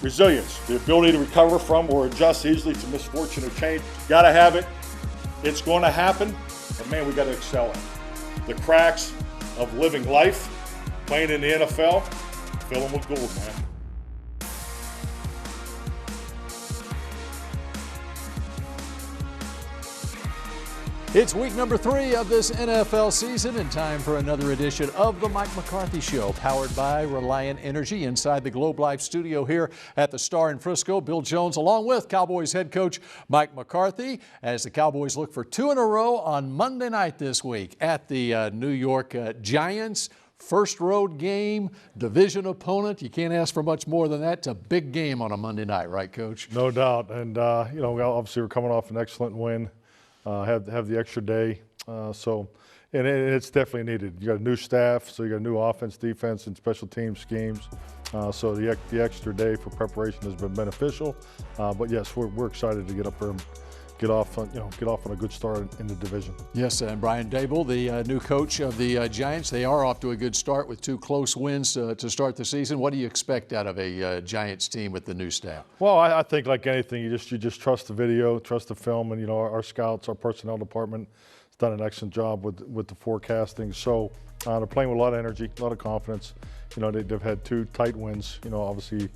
Resilience, the ability to recover from or adjust easily to misfortune or change. Got to have it. It's going to happen, but man, we got to excel in it. The cracks of living life, playing in the NFL, fill them with gold, man. It's week number 3 of this NFL season and time for another edition of the Mike McCarthy Show, powered by Reliant Energy inside the Globe Life studio here at the Star in Frisco. Bill Jones along with Cowboys head coach Mike McCarthy as the Cowboys look for 2 in a row on Monday night this week at the New York Giants. First road game, division opponent. You can't ask for much more than that. It's a big game on a Monday night, right, Coach? No doubt. And, obviously we're coming off an excellent win. Have the extra day, and it's definitely needed. You got a new staff, so you got a new offense, defense, and special team schemes. So the extra day for preparation has been beneficial. But yes, we're excited to get up there and get off on a good start in the division. Yes, and Brian Dable, the new coach of the Giants, they are off to a good start with 2 close wins to start the season. What do you expect out of a Giants team with the new staff? Well, I think like anything, you just trust the video, trust the film, and our scouts, our personnel department has done an excellent job with the forecasting. So they're playing with a lot of energy, a lot of confidence. They've had 2 tight wins. Obviously.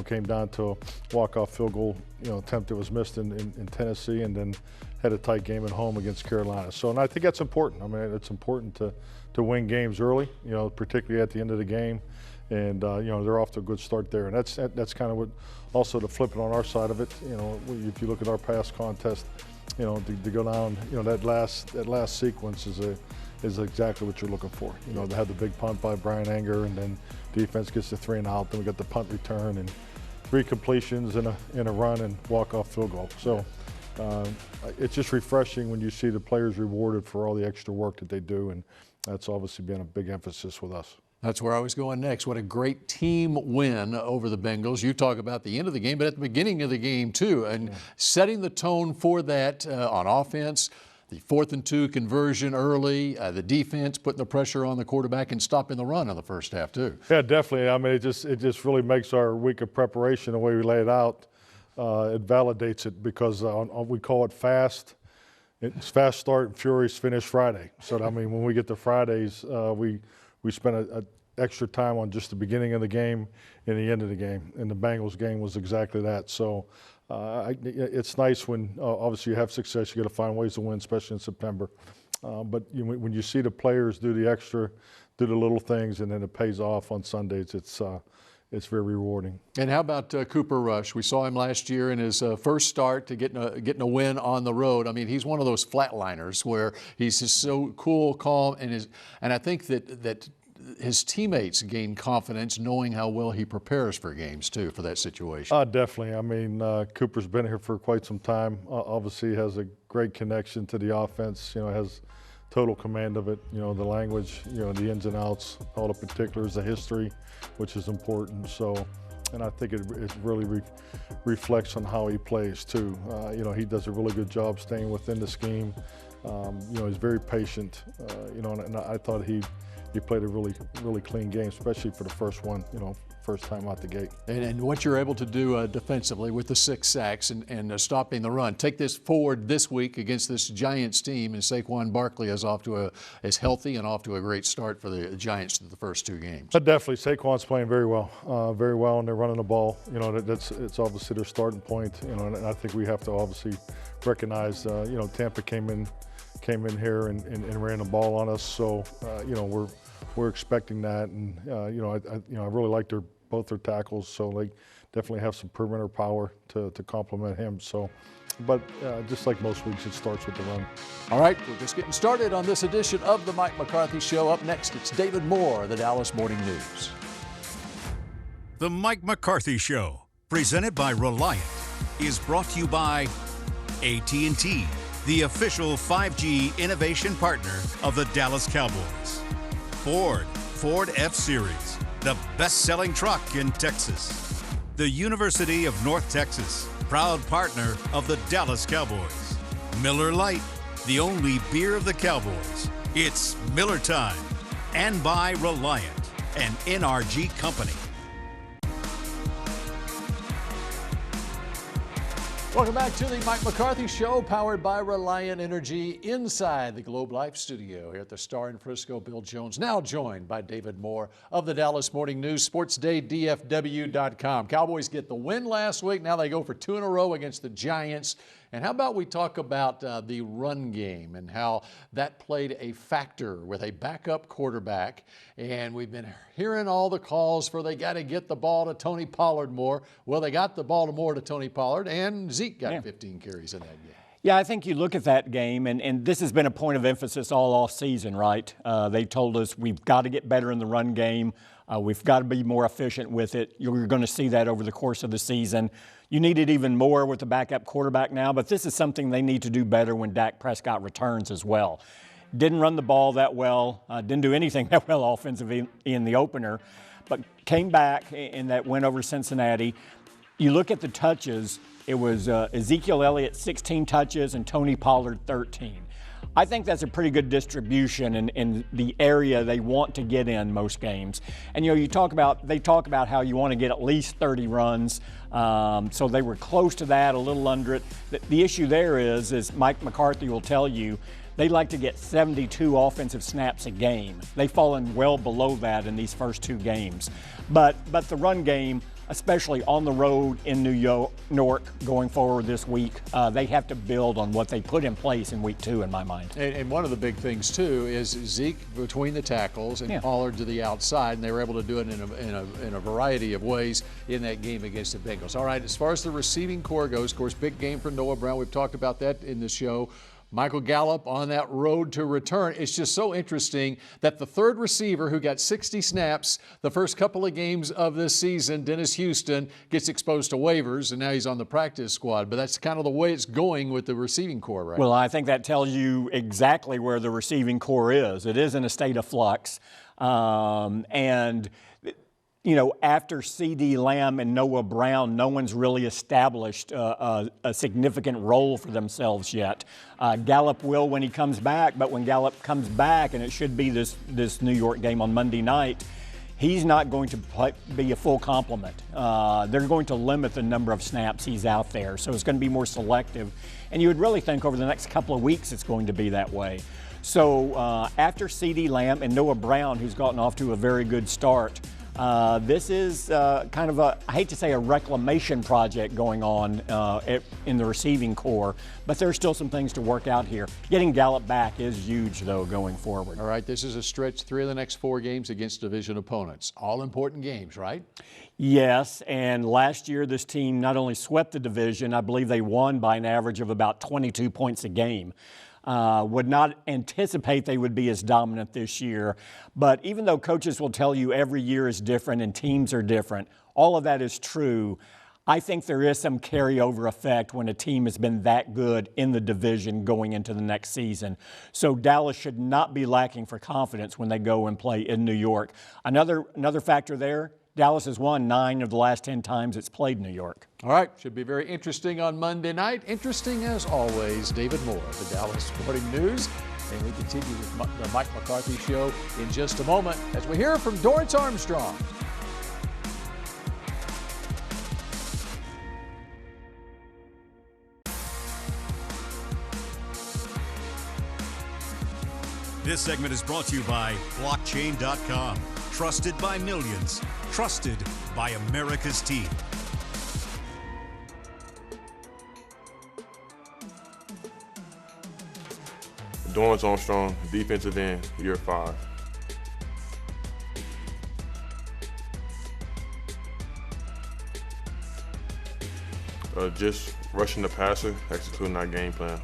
Came down to a walk-off field goal, attempt that was missed in Tennessee, and then had a tight game at home against Carolina. So, and I think that's important. I mean, it's important to win games early, particularly at the end of the game. And, they're off to a good start there. And that's kind of what, also to flip it on our side of it, if you look at our past contest, to go down, that last sequence is exactly what you're looking for. To have the big punt by Brian Anger, and then defense gets the 3 and out. Then we got the punt return and 3 completions in a run and walk-off field goal. So it's just refreshing when you see the players rewarded for all the extra work that they do, and that's obviously been a big emphasis with us. That's where I was going next. What a great team win over the Bengals. You talk about the end of the game, but at the beginning of the game too, and setting the tone for that on offense. The 4th and 2 conversion early, the defense putting the pressure on the quarterback and stopping the run in the first half too. Yeah, definitely. I mean, it just really makes our week of preparation, the way we lay it out, it validates it, because we call it fast. It's fast start and furious finish Friday. So I mean, when we get to Fridays, we spend a extra time on just the beginning of the game and the end of the game. And the Bengals game was exactly that. So. It's nice when obviously you have success. You got to find ways to win, especially in September. But when you see the players do the extra, do the little things, and then it pays off on Sundays, it's very rewarding. And how about Cooper Rush? We saw him last year in his first start to getting a win on the road. I mean, he's one of those flatliners where he's just so cool, calm, and I think that his teammates gain confidence knowing how well he prepares for games too, for that situation. Definitely. I mean, Cooper's been here for quite some time. Obviously has a great connection to the offense, has total command of it, the language, the ins and outs, all the particulars, the history, which is important. So, and I think it really reflects on how he plays too. He does a really good job staying within the scheme. He's very patient, and I thought he played a really clean game, especially for the first one, first time out the gate. And what you're able to do defensively with the 6 sacks and stopping the run. Take this forward this week against this Giants team, and Saquon Barkley is healthy and off to a great start for the Giants through the first 2 games. Definitely, Saquon's playing very well, and they're running the ball. It's obviously their starting point. And I think we have to obviously recognize. Tampa came in here and ran the ball on us. So we're expecting that, and I really like both their tackles. So they definitely have some perimeter power to complement him. So, but just like most weeks, it starts with the run. All right, we're just getting started on this edition of the Mike McCarthy Show. Up next, it's David Moore, the Dallas Morning News. The Mike McCarthy Show, presented by Reliant, is brought to you by AT&T, the official 5G innovation partner of the Dallas Cowboys. Ford F-Series, the best-selling truck in Texas. The University of North Texas, proud partner of the Dallas Cowboys. Miller Lite, the only beer of the Cowboys. It's Miller time. And by Reliant, an NRG company. Welcome back to the Mike McCarthy Show, powered by Reliant Energy, inside the Globe Life studio here at the Star in Frisco. Bill Jones, now joined by David Moore of the Dallas Morning News, SportsDayDFW.com. Cowboys get the win last week. Now they go for 2 in a row against the Giants. And how about we talk about the run game and how that played a factor with a backup quarterback. And we've been hearing all the calls for they got to get the ball to Tony Pollard more. Well, they got the ball more to Tony Pollard, and Zeke got 15 carries in that game. Yeah, I think you look at that game, and this has been a point of emphasis all off season, right? They told us we've got to get better in the run game. We've got to be more efficient with it. You're going to see that over the course of the season. You need it even more with the backup quarterback now, but this is something they need to do better when Dak Prescott returns as well. Didn't run the ball that well, didn't do anything that well offensively in the opener, but came back in that win over Cincinnati. You look at the touches, it was Ezekiel Elliott 16 touches and Tony Pollard 13. I think that's a pretty good distribution in the area they want to get in most games. And, you know, they talk about how you want to get at least 30 runs. So they were close to that, a little under it. The issue there is Mike McCarthy will tell you, they like to get 72 offensive snaps a game. They've fallen well below that in these first 2 games. But the run game, especially on the road in New York going forward this week, they have to build on what they put in place in week 2, in my mind. And one of the big things, too, is Zeke between the tackles and Pollard to the outside, and they were able to do it in a variety of ways in that game against the Bengals. All right, as far as the receiving core goes, of course, big game for Noah Brown. We've talked about that in the show. Michael Gallup on that road to return. It's just so interesting that the third receiver who got 60 snaps the first couple of games of this season, Dennis Houston, gets exposed to waivers, and now he's on the practice squad. But that's kind of the way it's going with the receiving core, right? Well, I think that tells you exactly where the receiving core is. It is in a state of flux. You know, after C.D. Lamb and Noah Brown, no one's really established a significant role for themselves yet. Gallup will when he comes back, but when Gallup comes back, and it should be this New York game on Monday night, he's not going to be a full complement. They're going to limit the number of snaps he's out there, so it's going to be more selective. And you would really think over the next couple of weeks it's going to be that way. So after C.D. Lamb and Noah Brown, who's gotten off to a very good start, this is kind of I hate to say a reclamation project going on in the receiving core, but there's still some things to work out here. Getting Gallup back is huge, though, going forward. All right, this is a stretch 3 of the next 4 games against division opponents. All important games, right? Yes, and last year this team not only swept the division, I believe they won by an average of about 22 points a game. Would not anticipate they would be as dominant this year. But even though coaches will tell you every year is different and teams are different, all of that is true. I think there is some carryover effect when a team has been that good in the division going into the next season. So Dallas should not be lacking for confidence when they go and play in New York. Another factor there, Dallas has won 9 of the last 10 times it's played New York. All right, should be very interesting on Monday night. Interesting as always. David Moore of the Dallas Morning News. And we continue with the Mike McCarthy Show in just a moment as we hear from Dorance Armstrong. This segment is brought to you by Blockchain.com. Trusted by millions. Trusted by America's team. Dorance Armstrong, defensive end, year 5. Just rushing the passer, executing our game plan.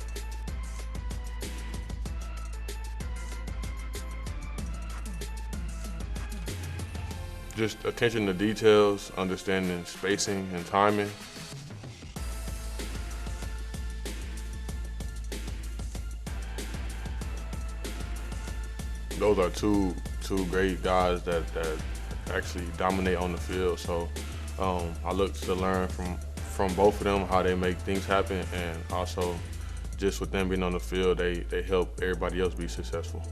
Just attention to details, understanding spacing and timing. Those are two great guys that actually dominate on the field. So I look to learn from both of them how they make things happen, and also just with them being on the field, they help everybody else be successful.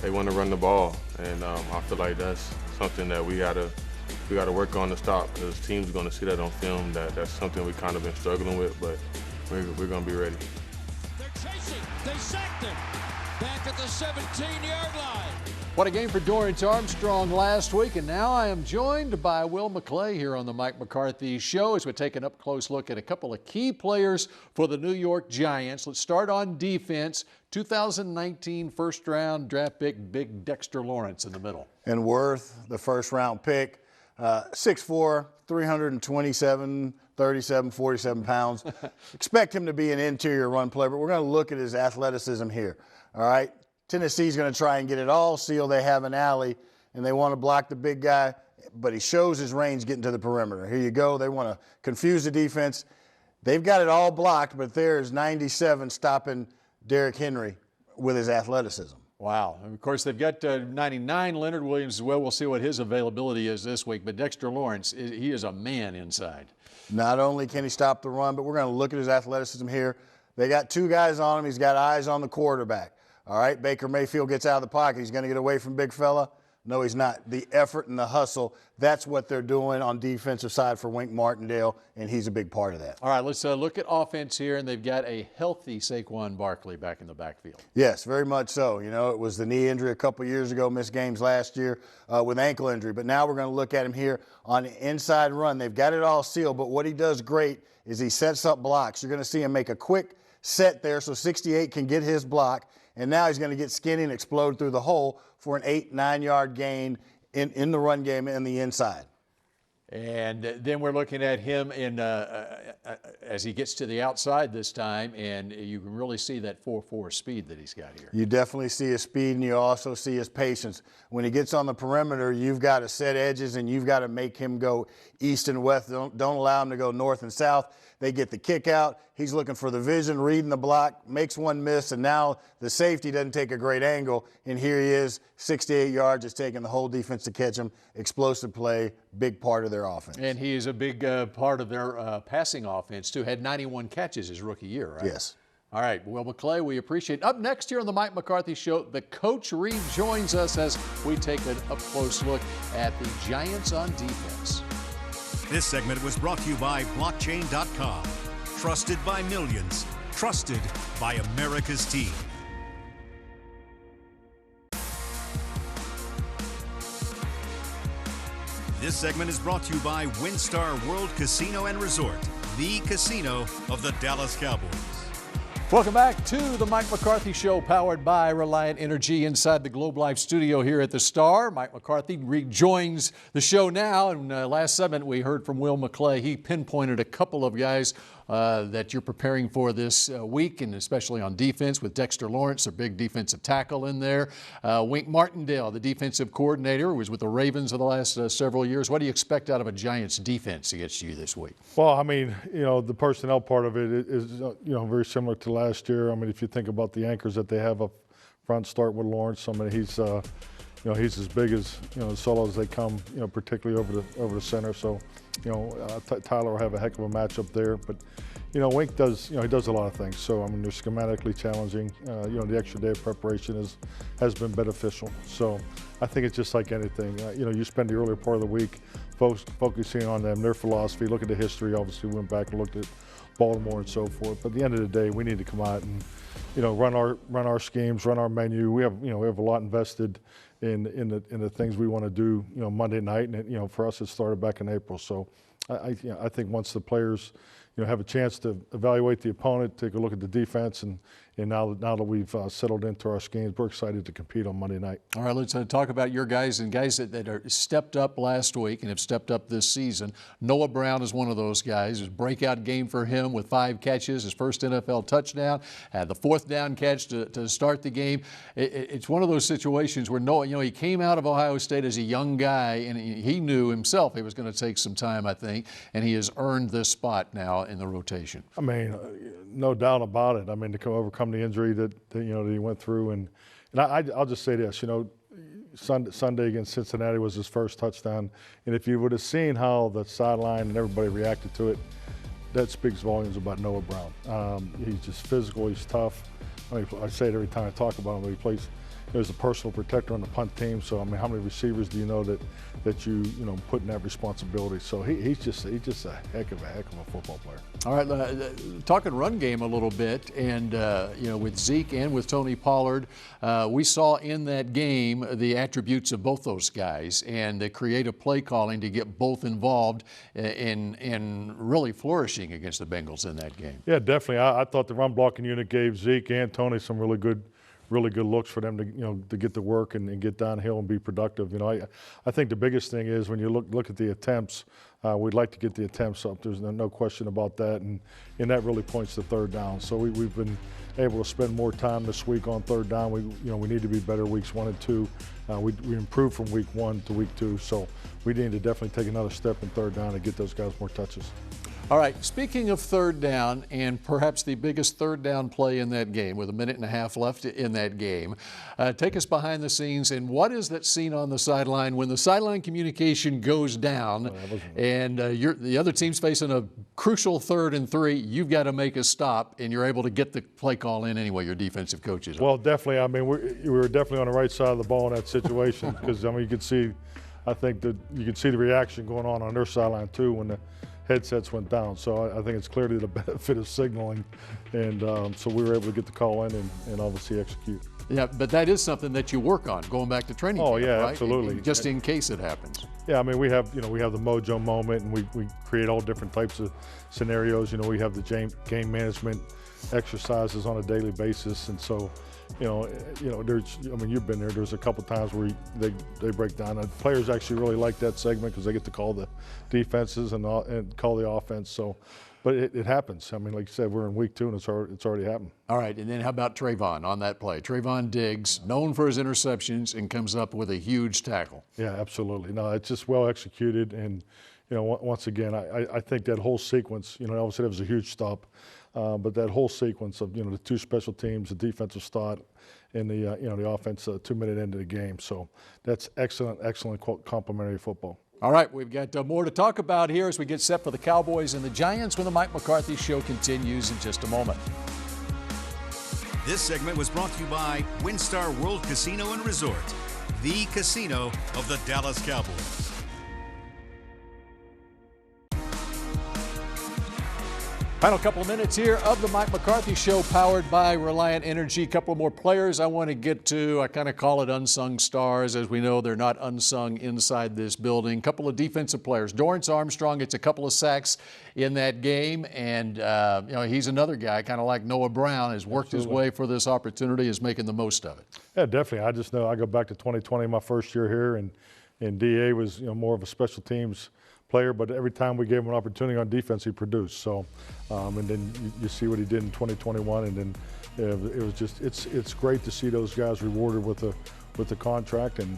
they want to run the ball, and I feel like that's something that we gotta work on to stop, because teams are going to see that on film. That's something we kind of been struggling with, but we're going to be ready. They're chasing. They sacked him. Back at the 17-yard line. What a game for Dorance Armstrong last week, and now I am joined by Will McClay here on the Mike McCarthy Show as we take an up-close look at a couple of key players for the New York Giants. Let's start on defense. 2019 first-round draft pick, big Dexter Lawrence in the middle. And Worth, the first-round pick, 6'4", 327, 37, 47 pounds. Expect him to be an interior run player, but we're going to look at his athleticism here. All right? Tennessee's going to try and get it all sealed. They have an alley, and they want to block the big guy, but he shows his range getting to the perimeter. Here you go. They want to confuse the defense. They've got it all blocked, but there's 97 stopping Derrick Henry with his athleticism. Wow. And of course, they've got 99 Leonard Williams as well. We'll see what his availability is this week. But Dexter Lawrence, he is a man inside. Not only can he stop the run, but we're going to look at his athleticism here. They got two guys on him. He's got eyes on the quarterback. All right, Baker Mayfield gets out of the pocket. He's going to get away from big fella. No, he's not. The effort and the hustle, that's what they're doing on defensive side for Wink Martindale, and he's a big part of that. All right, let's look at offense here, and they've got a healthy Saquon Barkley back in the backfield. Yes, very much so. You know, it was the knee injury a couple years ago, missed games last year with ankle injury. But now we're going to look at him here on the inside run. They've got it all sealed, but what he does great is he sets up blocks. You're going to see him make a quick set there so 68 can get his block. And now he's going to get skinny and explode through the hole for an 8-9 yard gain in the run game in the inside. And then we're looking at him in as he gets to the outside this time, and you can really see that 4.4 speed that he's got here. You definitely see his speed, and you also see his patience. When he gets on the perimeter, you've got to set edges, and you've got to make him go east and west. Don't allow him to go north and south. They get the kick out. He's looking for the vision, reading the block, makes one miss, and now the safety doesn't take a great angle. And here he is, 68 yards. It's taking the whole defense to catch him. Explosive play, big part of their offense. And he is a big part of their passing offense, too. Had 91 catches his rookie year, right? Yes. All right, Will McClay, we appreciate it. Up next here on the Mike McCarthy Show, the Coach rejoins us as we take an up-close look at the Giants on defense. This segment was brought to you by Blockchain.com. Trusted by millions. Trusted by America's team. This segment is brought to you by WinStar World Casino and Resort, the casino of the Dallas Cowboys. Welcome back to the Mike McCarthy Show, powered by Reliant Energy inside the Globe Life studio here at the Star. Mike McCarthy rejoins the show now. And last segment, we heard from Will McClay. He pinpointed a couple of guys that you're preparing for this week, and especially on defense with Dexter Lawrence, their big defensive tackle in there. Wink Martindale, the defensive coordinator, who was with the Ravens for the last several years. What do you expect out of a Giants defense against you this week? Well, I mean, you know, the personnel part of it is, you know, very similar to last year. I mean, if you think about the anchors that they have up front, start with Lawrence. I mean, he's, you know, he's as big as, you know, as solo as they come, you know, particularly over the center. So, you know, Tyler will have a heck of a matchup there. But, you know, Wink does, you know, he does a lot of things. So, I mean, they're schematically challenging. You know, the extra day of preparation has been beneficial. So, I think it's just like anything. You know, you spend the earlier part of the week focusing on them, their philosophy, look at the history. Obviously, we went back and looked at Baltimore and so forth. But at the end of the day, we need to come out and, you know, run our schemes, run our menu. We have a lot invested in the things we want to do, you know, Monday night, and you know, for us it started back in April. So I think once the players, you know, have a chance to evaluate the opponent, take a look at the defense, and now that we've settled into our schemes, we're excited to compete on Monday night. All right, let's talk about your guys and guys that are stepped up last week and have stepped up this season. Noah Brown is one of those guys. It was a breakout game for him with 5 catches, his first NFL touchdown, had the 4th down catch to start the game. It's one of those situations where Noah, you know, he came out of Ohio State as a young guy, and he knew himself it was going to take some time, I think, and he has earned this spot now in the rotation. I mean, no doubt about it. I mean, to overcome the injury that you know that he went through, and I'll just say this, you know, Sunday against Cincinnati was his first touchdown, and if you would have seen how the sideline and everybody reacted to it, that speaks volumes about Noah Brown. He's just physical, he's tough. I mean, I say it every time I talk about him, but there's a personal protector on the punt team. So I mean, how many receivers do you know that you put in that responsibility? So he's just a heck of a football player. All right, talking run game a little bit, and with Zeke and with Tony Pollard, we saw in that game the attributes of both those guys and the creative play calling to get both involved in really flourishing against the Bengals in that game. Yeah, definitely. I thought the run blocking unit gave Zeke and Tony some really good looks for them to get to work and get downhill and be productive. I think the biggest thing is when you look at the attempts, we'd like to get the attempts up. There's no question about that, and that really points to third down. So we've been able to spend more time this week on third down. We need to be better weeks 1 and 2. We improved from week 1 to week 2, so we need to definitely take another step in third down and get those guys more touches. All right, speaking of third down, and perhaps the biggest third down play in that game with 1.5 minutes left in that game, take us behind the scenes, and what is that scene on the sideline when the sideline communication goes down and the other team's facing a crucial 3rd and 3, you've got to make a stop, and you're able to get the play call in anyway, your defensive coaches. Well, definitely. I mean, we were definitely on the right side of the ball in that situation because, I mean, you could see, I think that you could see the reaction going on their sideline too when the headsets went down. So I think it's clearly the benefit of signaling, and so we were able to get the call in and obviously execute. Yeah, but that is something that you work on going back to training camp, yeah, right? absolutely. Just in case it happens. Yeah, I mean, we have the mojo moment, and we create all different types of scenarios. We have the game management exercises on a daily basis, and so there's, I mean, you've been there. There's a couple times where they break down. And players actually really like that segment because they get to call the defenses and call the offense. So, but it happens. I mean, like you said, we're in week 2 and it's already happened. All right, and then how about Trayvon on that play? Trayvon Diggs, known for his interceptions, and comes up with a huge tackle. Yeah, absolutely. No, it's just well executed, and once again, I think that whole sequence. Obviously, that was a huge stop. But that whole sequence of the 2 special teams, the defensive start, and the offense 2-minute end of the game. So that's excellent complementary football. All right, we've got more to talk about here as we get set for the Cowboys and the Giants when the Mike McCarthy Show continues in just a moment. This segment was brought to you by WinStar World Casino and Resort, the casino of the Dallas Cowboys. Final couple of minutes here of the Mike McCarthy Show, powered by Reliant Energy. A couple more players I want to get to. I kind of call it unsung stars. As we know, they're not unsung inside this building. A couple of defensive players. Dorance Armstrong gets a couple of sacks in that game, and he's another guy, kind of like Noah Brown, has worked his way for this opportunity, is making the most of it. Yeah, definitely. I just know I go back to 2020, my first year here, and DA was more of a special teams player, but every time we gave him an opportunity on defense, he produced. So, and then you see what he did in 2021, and then it was just it's great to see those guys rewarded with a contract, and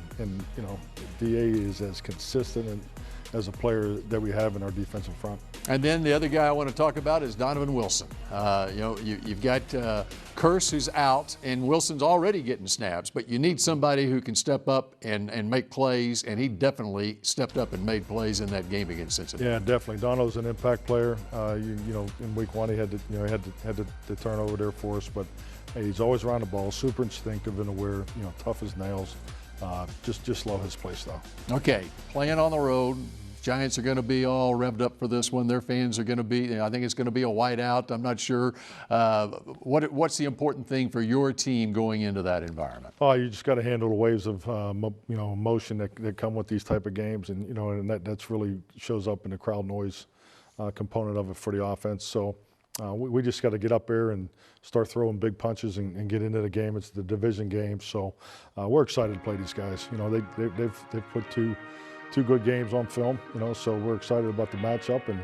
DA is as consistent as a player that we have in our defensive front. And then the other guy I want to talk about is Donovan Wilson. You've got Curse who's out, and Wilson's already getting snaps, but you need somebody who can step up and make plays, and he definitely stepped up and made plays in that game against Cincinnati. Yeah, definitely. Dono's an impact player. In week 1 he had the turnover there for us, but he's always around the ball, super instinctive and aware, tough as nails. Just love his play style. Okay, playing on the road. Giants are going to be all revved up for this one. Their fans are going to be, I think it's going to be a whiteout. I'm not sure. What's the important thing for your team going into that environment? Oh, you just got to handle the waves of emotion that come with these type of games, and that's really shows up in the crowd noise component of it for the offense. So we just got to get up there and start throwing big punches and get into the game. It's the division game, so we're excited to play these guys. They've put two good games on film, so we're excited about the matchup and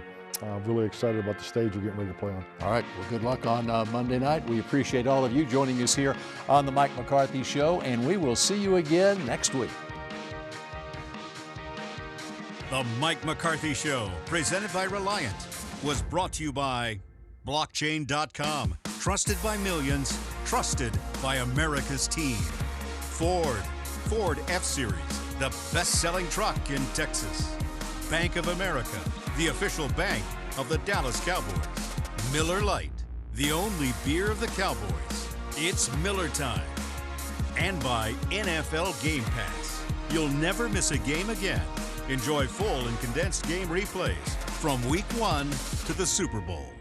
really excited about the stage we're getting ready to play on. All right, well, good luck on Monday night. We appreciate all of you joining us here on the Mike McCarthy Show, and we will see you again next week. The Mike McCarthy Show, presented by Reliant, was brought to you by Blockchain.com. Trusted by millions, trusted by America's team. Ford F-Series, the best-selling truck in Texas. Bank of America, the official bank of the Dallas Cowboys. Miller Lite, the only beer of the Cowboys. It's Miller time. and by NFL Game Pass. You'll never miss a game again. Enjoy full and condensed game replays from Week 1 to the Super Bowl.